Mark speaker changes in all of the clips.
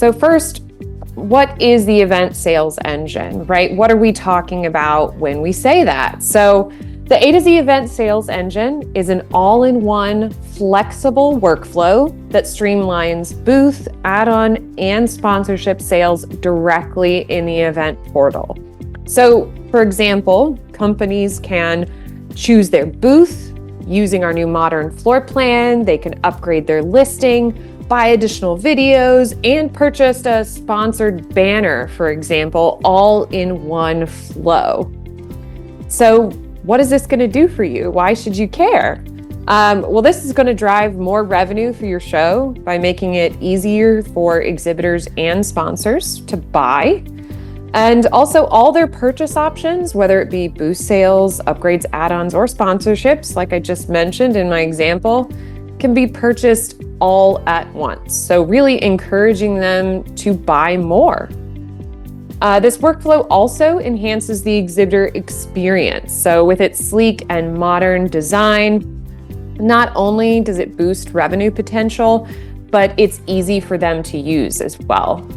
Speaker 1: So first, what is the event sales engine, right? What are we talking about when we say that? So the A2Z event sales engine is an all-in-one flexible workflow that streamlines booth, add-on, and sponsorship sales directly in the event portal. So, for example, companies can choose their booth using our new modern floor plan. They can upgrade their listing, buy additional videos, and purchase a sponsored banner, for example, all in one flow. So what is this going to do for you? Why should you care? Well, this is going to drive more revenue for your show by making it easier for exhibitors and sponsors to buy. And also all their purchase options, whether it be booth sales, upgrades, add-ons, or sponsorships, like I just mentioned in my example, can be purchased all at once. So really encouraging them to buy more. This workflow also enhances the exhibitor experience. So with its sleek and modern design, not only does it boost revenue potential, but it's easy for them to use as well.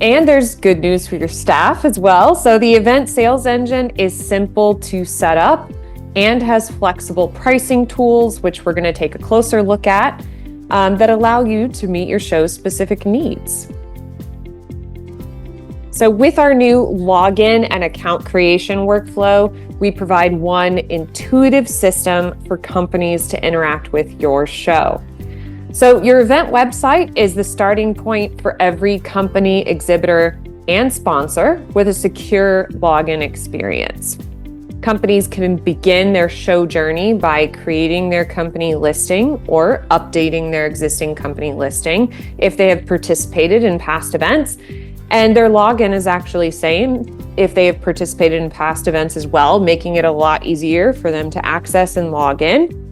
Speaker 1: And there's good news for your staff as well. So the event sales engine is simple to set up and has flexible pricing tools, which we're going to take a closer look at, that allow you to meet your show's specific needs. So with our new login and account creation workflow, we provide one intuitive system for companies to interact with your show. So your event website is the starting point for every company, exhibitor, and sponsor with a secure login experience. Companies can begin their show journey by creating their company listing or updating their existing company listing if they have participated in past events. And their login is actually same if they have participated in past events as well, making it a lot easier for them to access and log in.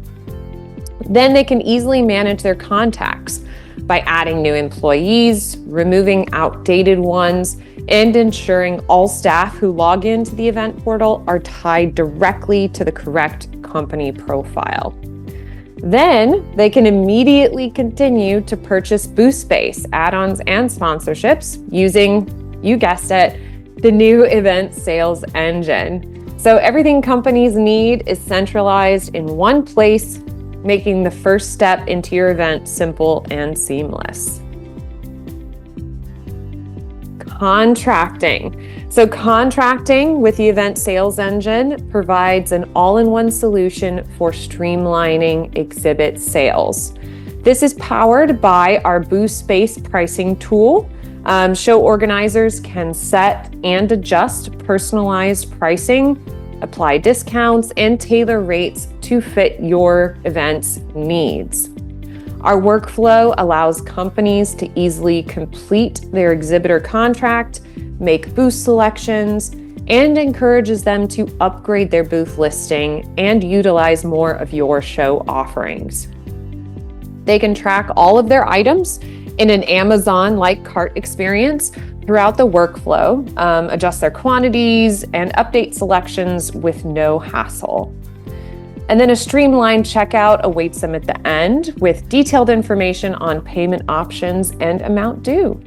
Speaker 1: Then they can easily manage their contacts by adding new employees, removing outdated ones, and ensuring all staff who log into the event portal are tied directly to the correct company profile. Then they can immediately continue to purchase booth space, add-ons, and sponsorships using, you guessed it, the new event sales engine. So everything companies need is centralized in one place, making the first step into your event simple and seamless. Contracting. So contracting with the event sales engine provides an all-in-one solution for streamlining exhibit sales. This is powered by our booth space pricing tool. Show organizers can set and adjust personalized pricing, apply discounts, and tailor rates to fit your event's needs. Our workflow allows companies to easily complete their exhibitor contract, make booth selections, and encourages them to upgrade their booth listing and utilize more of your show offerings. They can track all of their items in an Amazon-like cart experience throughout the workflow, adjust their quantities, and update selections with no hassle. And then a streamlined checkout awaits them at the end with detailed information on payment options and amount due.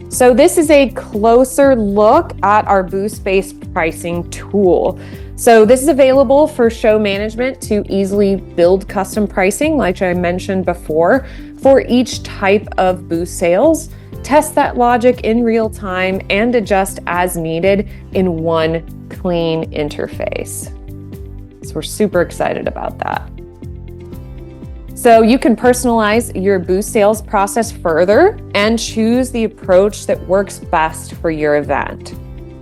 Speaker 1: So this is a closer look at our booth space pricing tool. So this is available for show management to easily build custom pricing, like I mentioned before, for each type of booth sales. Test that logic in real time and adjust as needed in one clean interface. So we're super excited about that. So you can personalize your booth sales process further and choose the approach that works best for your event.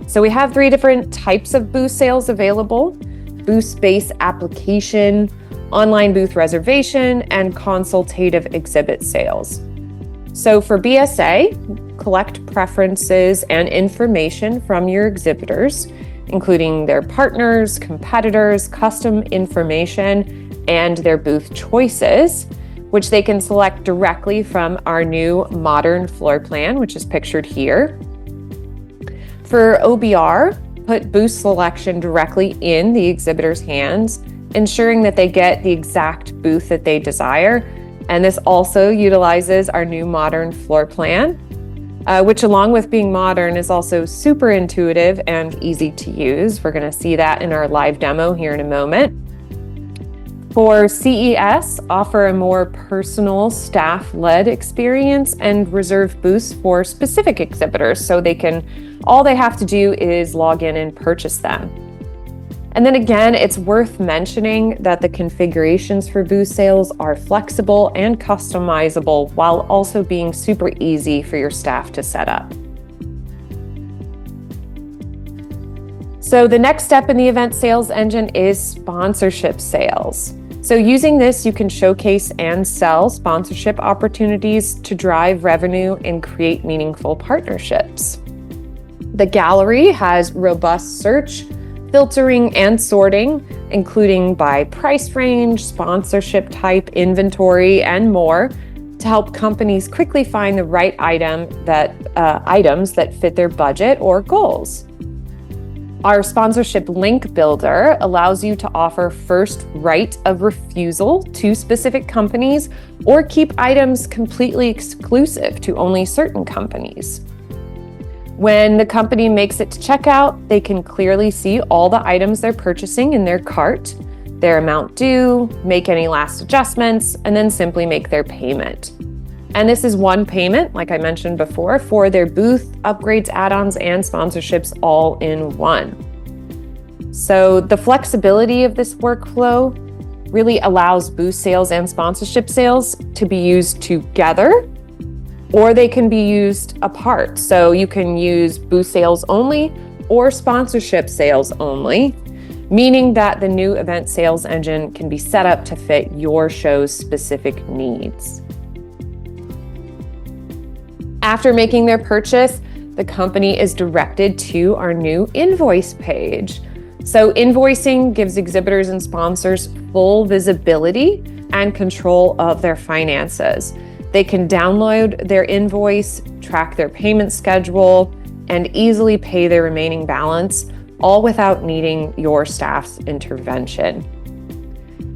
Speaker 1: So we have 3 different types of booth sales available: booth space application, online booth reservation, and consultative exhibit sales. So for BSA, collect preferences and information from your exhibitors, including their partners, competitors, custom information, and their booth choices, which they can select directly from our new modern floor plan, which is pictured here. For OBR, put booth selection directly in the exhibitor's hands, ensuring that they get the exact booth that they desire, And this also utilizes our new modern floor plan, which along with being modern is also super intuitive and easy to use. We're going to see that in our live demo here in a moment. For CES, offer a more personal staff-led experience and reserve booths for specific exhibitors so all they have to do is log in and purchase them. And then again, it's worth mentioning that the configurations for booth sales are flexible and customizable while also being super easy for your staff to set up. So the next step in the event sales engine is sponsorship sales. So using this, you can showcase and sell sponsorship opportunities to drive revenue and create meaningful partnerships. The gallery has robust search, filtering, and sorting, including by price range, sponsorship type, inventory, and more, to help companies quickly find the right items that fit their budget or goals. Our sponsorship link builder allows you to offer first right of refusal to specific companies or keep items completely exclusive to only certain companies. When the company makes it to checkout, they can clearly see all the items they're purchasing in their cart, their amount due, make any last adjustments, and then simply make their payment. And this is one payment, like I mentioned before, for their booth, upgrades, add-ons, and sponsorships all in one. So the flexibility of this workflow really allows booth sales and sponsorship sales to be used together, or they can be used apart. So you can use booth sales only or sponsorship sales only, meaning that the new event sales engine can be set up to fit your show's specific needs. After making their purchase, the company is directed to our new invoice page. So invoicing gives exhibitors and sponsors full visibility and control of their finances. They can download their invoice, track their payment schedule, and easily pay their remaining balance, all without needing your staff's intervention.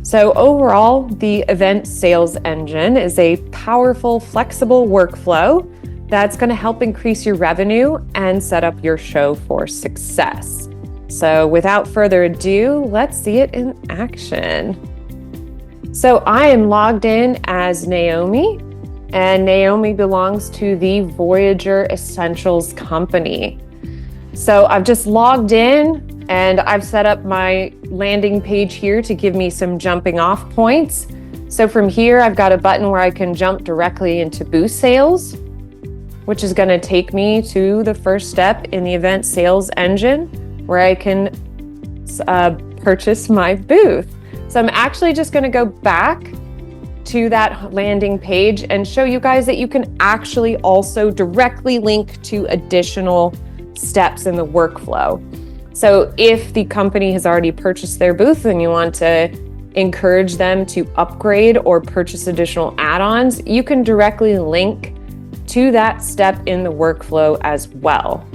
Speaker 1: So overall, the event sales engine is a powerful, flexible workflow that's going to help increase your revenue and set up your show for success. So without further ado, let's see it in action. So I am logged in as Naomi, and Naomi belongs to the Voyager Essentials company. So I've just logged in and I've set up my landing page here to give me some jumping off points. So from here, I've got a button where I can jump directly into booth sales, which is going to take me to the first step in the event sales engine where I can purchase my booth. So I'm actually just going to go back to that landing page and show you guys that you can actually also directly link to additional steps in the workflow. So if the company has already purchased their booth and you want to encourage them to upgrade or purchase additional add-ons, you can directly link to that step in the workflow as well.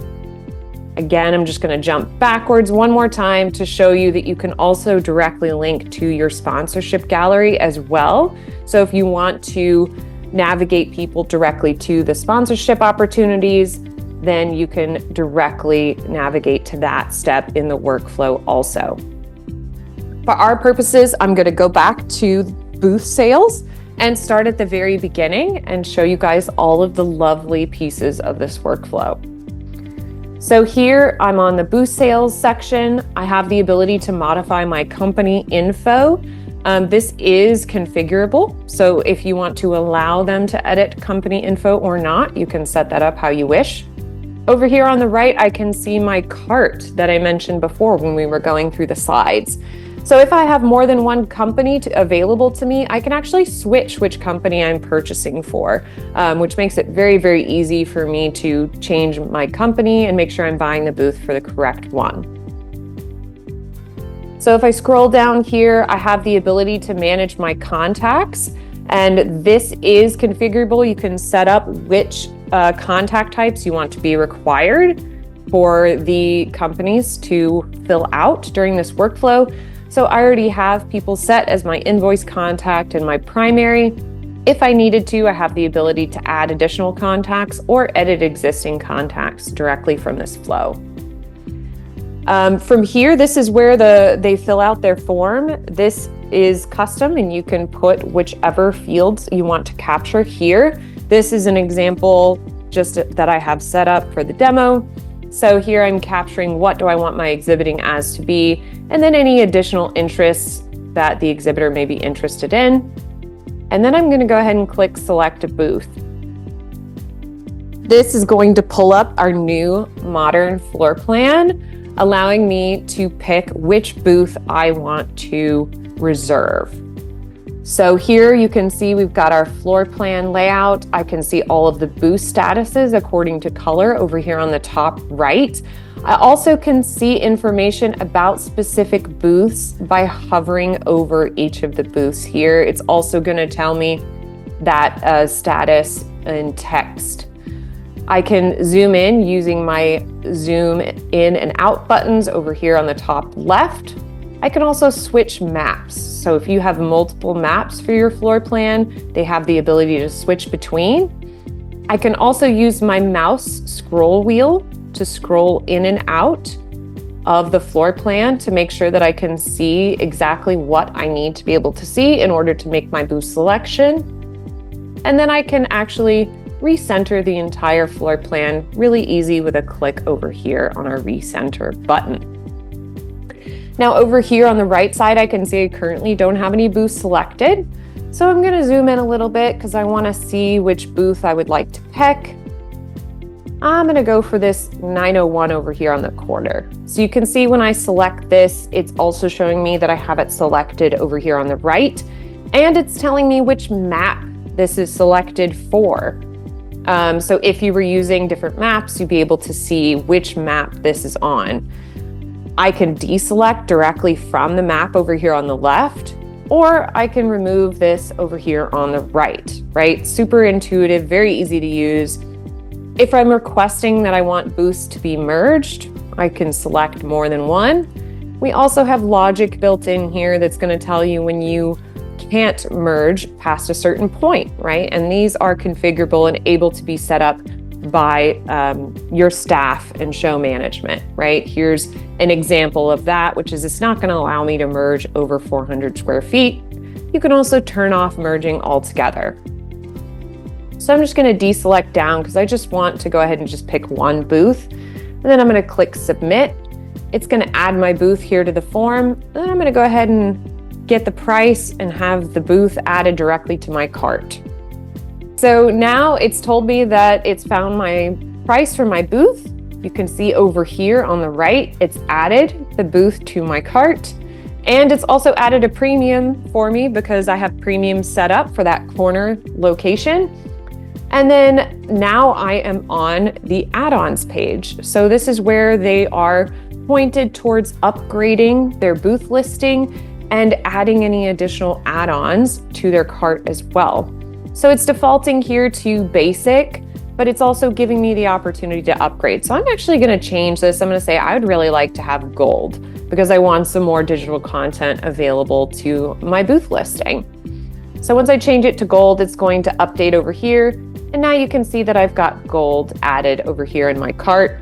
Speaker 1: Again, I'm just going to jump backwards one more time to show you that you can also directly link to your sponsorship gallery as well. So if you want to navigate people directly to the sponsorship opportunities, then you can directly navigate to that step in the workflow also. For our purposes, I'm going to go back to booth sales and start at the very beginning and show you guys all of the lovely pieces of this workflow. So here I'm on the booth sales section. I have the ability to modify my company info. This is configurable. So if you want to allow them to edit company info or not, you can set that up how you wish. Over here on the right, I can see my cart that I mentioned before when we were going through the slides. So if I have more than one company available to me, I can actually switch which company I'm purchasing for, which makes it very, very easy for me to change my company and make sure I'm buying the booth for the correct one. So if I scroll down here, I have the ability to manage my contacts, and this is configurable. You can set up which contact types you want to be required for the companies to fill out during this workflow. So I already have people set as my invoice contact and my primary, If I needed to, I have the ability to add additional contacts or edit existing contacts directly from this flow. From here, this is where they fill out their form. This is custom, and you can put whichever fields you want to capture here. This is an example just that I have set up for the demo. So here I'm capturing what do I want my exhibiting as to be, and then any additional interests that the exhibitor may be interested in. And then I'm going to go ahead and click select a booth. This is going to pull up our new modern floor plan, allowing me to pick which booth I want to reserve. So here you can see we've got our floor plan layout. I can see all of the booth statuses according to color over here on the top right. I also can see information about specific booths by hovering over each of the booths here. It's also going to tell me that status in text. I can zoom in using my zoom in and out buttons over here on the top left. I can also switch maps. So if you have multiple maps for your floor plan, they have the ability to switch between. I can also use my mouse scroll wheel to scroll in and out of the floor plan to make sure that I can see exactly what I need to be able to see in order to make my booth selection. And then I can actually recenter the entire floor plan really easy with a click over here on our recenter button. Now over here on the right side, I can see I currently don't have any booths selected. So I'm going to zoom in a little bit because I want to see which booth I would like to pick. I'm going to go for this 901 over here on the corner. So you can see when I select this, it's also showing me that I have it selected over here on the right, and it's telling me which map this is selected for. So if you were using different maps, you'd be able to see which map this is on. I can deselect directly from the map over here on the left, or I can remove this over here on the right? Super intuitive, very easy to use. If I'm requesting that I want booths to be merged, I can select more than one. We also have logic built in here that's going to tell you when you can't merge past a certain point, right? And these are configurable and able to be set up by your staff and show management, right? Here's an example of that, which is it's not going to allow me to merge over 400 square feet. You can also turn off merging altogether. So I'm just going to deselect down because I just want to go ahead and just pick one booth. And then I'm going to click submit. It's going to add my booth here to the form. And then I'm going to go ahead and get the price and have the booth added directly to my cart. So now it's told me that it's found my price for my booth. You can see over here on the right, it's added the booth to my cart. And it's also added a premium for me because I have premium set up for that corner location. And then now I am on the add-ons page. So this is where they are pointed towards upgrading their booth listing and adding any additional add-ons to their cart as well. So it's defaulting here to basic, but it's also giving me the opportunity to upgrade. So I'm actually going to change this. I'm going to say I would really like to have gold because I want some more digital content available to my booth listing. So once I change it to gold, it's going to update over here. And now you can see that I've got gold added over here in my cart.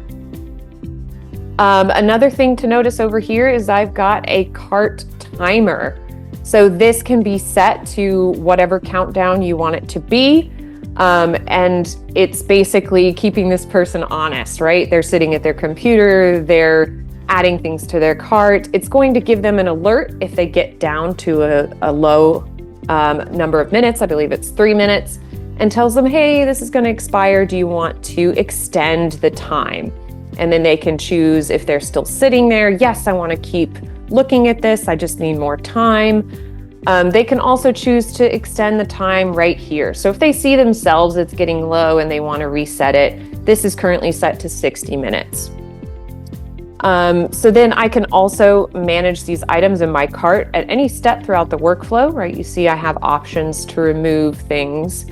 Speaker 1: Another thing to notice over here is I've got a cart timer. So this can be set to whatever countdown you want it to be. And it's basically keeping this person honest, right? They're sitting at their computer, they're adding things to their cart. It's going to give them an alert if they get down to a low number of minutes. I believe it's 3 minutes. And tells them, hey, this is going to expire. Do you want to extend the time? And then they can choose if they're still sitting there. Yes, I want to keep looking at this. I just need more time. They can also choose to extend the time right here. So if they see themselves it's getting low and they want to reset it, this is currently set to 60 minutes. So then I can also manage these items in my cart at any step throughout the workflow, right? You see I have options to remove things.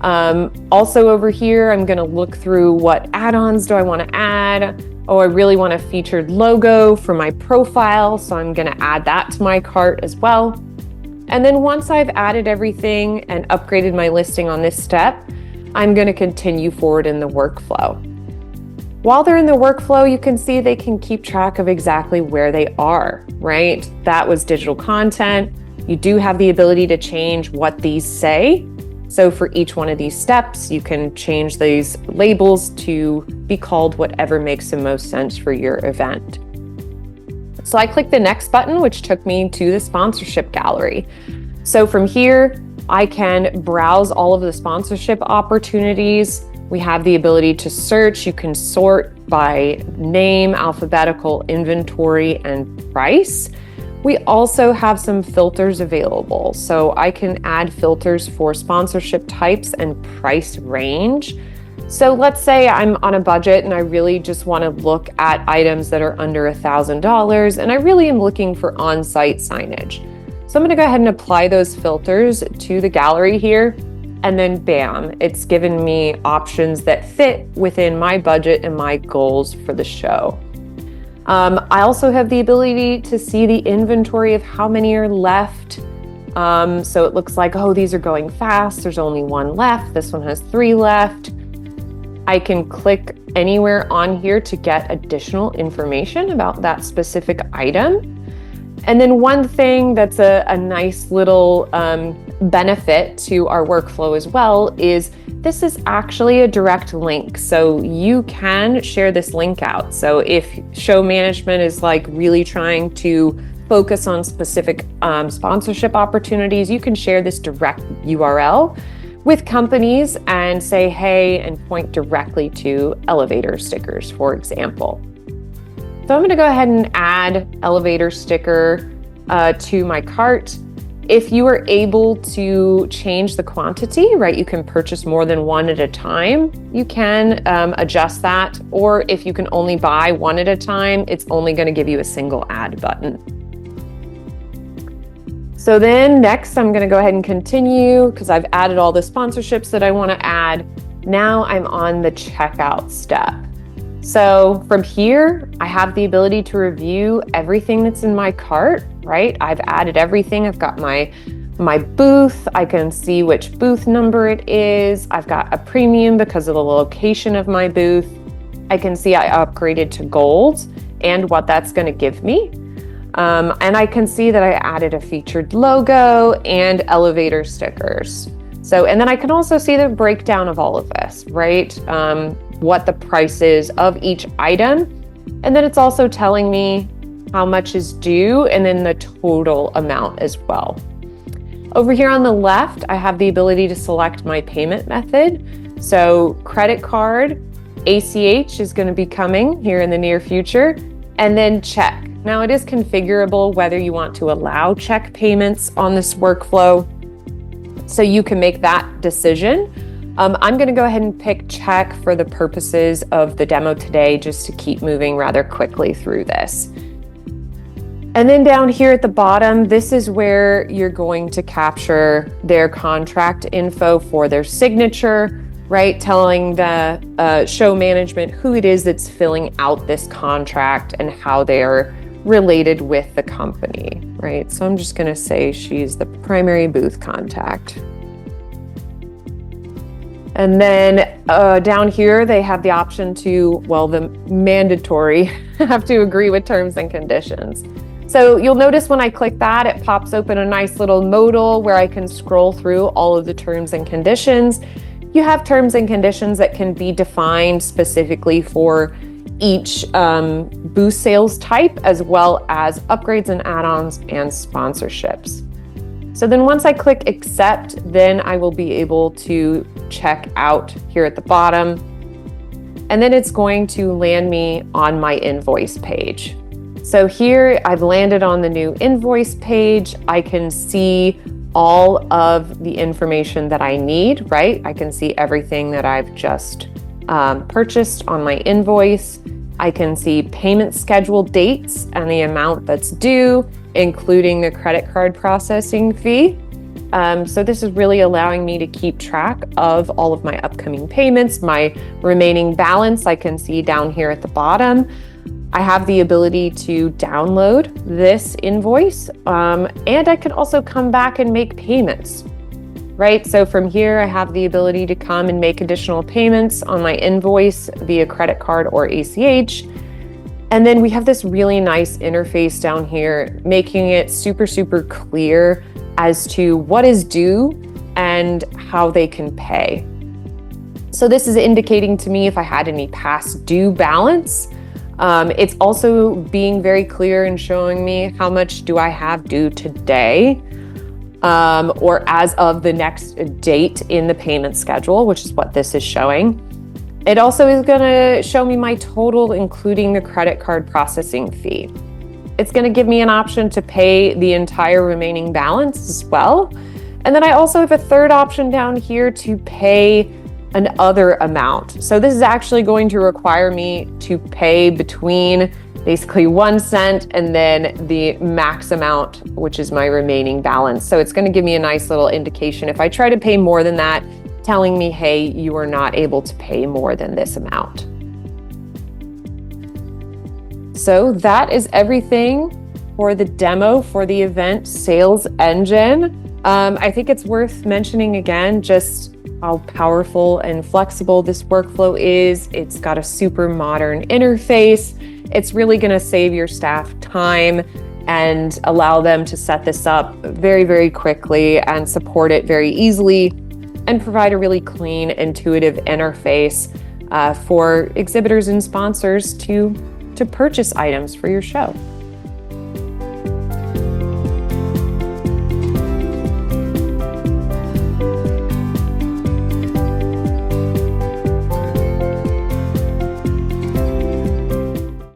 Speaker 1: Also over here, I'm going to look through what add-ons do I want to add. Oh, I really want a featured logo for my profile, so I'm going to add that to my cart as well. And then once I've added everything and upgraded my listing on this step, I'm going to continue forward in the workflow. While they're in the workflow, you can see they can keep track of exactly where they are, right? That was digital content. You do have the ability to change what these say. So for each one of these steps, you can change these labels to be called whatever makes the most sense for your event. So I clicked the next button, which took me to the sponsorship gallery. So from here, I can browse all of the sponsorship opportunities. We have the ability to search. You can sort by name, alphabetical, inventory, and price. We also have some filters available. So I can add filters for sponsorship types and price range. So let's say I'm on a budget and I really just want to look at items that are under $1,000, and I really am looking for on-site signage. So I'm going to go ahead and apply those filters to the gallery here, and then bam, it's given me options that fit within my budget and my goals for the show. I also have the ability to see the inventory of how many are left. So it looks like, oh, these are going fast. There's only one left. This one has 3 left. I can click anywhere on here to get additional information about that specific item. And then one thing that's a nice little benefit to our workflow as well is this is actually a direct link. So you can share this link out. So if show management is like really trying to focus on specific sponsorship opportunities, you can share this direct URL with companies and say, hey, and point directly to elevator stickers, for example. So I'm going to go ahead and add elevator sticker to my cart. If you are able to change the quantity, right, you can purchase more than one at a time, you can adjust that. Or if you can only buy one at a time, it's only going to give you a single add button. So then next, I'm going to go ahead and continue because I've added all the sponsorships that I want to add. Now I'm on the checkout step. So from here, I have the ability to review everything that's in my cart, right? I've added everything. I've got my booth. I can see which booth number it is. I've got a premium because of the location of my booth. I can see I upgraded to gold and what that's going to give me. And I can see that I added a featured logo and elevator stickers. So, and then I can also see the breakdown of all of this, right? What the price is of each item. And then it's also telling me how much is due and then the total amount as well. Over here on the left, I have the ability to select my payment method. So credit card, ACH is going to be coming here in the near future, and then check. Now it is configurable whether you want to allow check payments on this workflow, so you can make that decision. I'm going to go ahead and pick check for the purposes of the demo today, just to keep moving rather quickly through this. And then down here at the bottom, this is where you're going to capture their contract info for their signature, right? Telling the show management who it is that's filling out this contract and how they're related with the company, right? So I'm just going to say she's the primary booth contact. And then down here, they have the option to, well, the mandatory have to agree with terms and conditions. So you'll notice when I click that, it pops open a nice little modal where I can scroll through all of the terms and conditions. You have terms and conditions that can be defined specifically for each booth sales type, as well as upgrades and add-ons and sponsorships. So then once I click accept, then I will be able to check out here at the bottom. And then it's going to land me on my invoice page. So here I've landed on the new invoice page. I can see all of the information that I need, right? I can see everything that I've just purchased on my invoice. I can see payment schedule dates and the amount that's due, including the credit card processing fee. So this is really allowing me to keep track of all of my upcoming payments, my remaining balance I can see down here at the bottom. I have the ability to download this invoice, and I could also come back and make payments, right? So from here, I have the ability to come and make additional payments on my invoice via credit card or ACH. And then we have this really nice interface down here, making it super, super clear as to what is due and how they can pay. So this is indicating to me if I had any past due balance. It's also being very clear and showing me how much do I have due today, or as of the next date in the payment schedule, which is what this is showing. It also is going to show me my total, including the credit card processing fee. It's going to give me an option to pay the entire remaining balance as well. And then I also have a third option down here to pay an other amount. So this is actually going to require me to pay between basically 1 cent and then the max amount, which is my remaining balance. So it's going to give me a nice little indication. If I try to pay more than that, telling me, hey, you are not able to pay more than this amount. So that is everything for the demo for the event sales engine. I think it's worth mentioning again, just how powerful and flexible this workflow is. It's got a super modern interface. It's really going to save your staff time and allow them to set this up very, very quickly and support it very easily, and provide a really clean, intuitive interface for exhibitors and sponsors to purchase items for your show.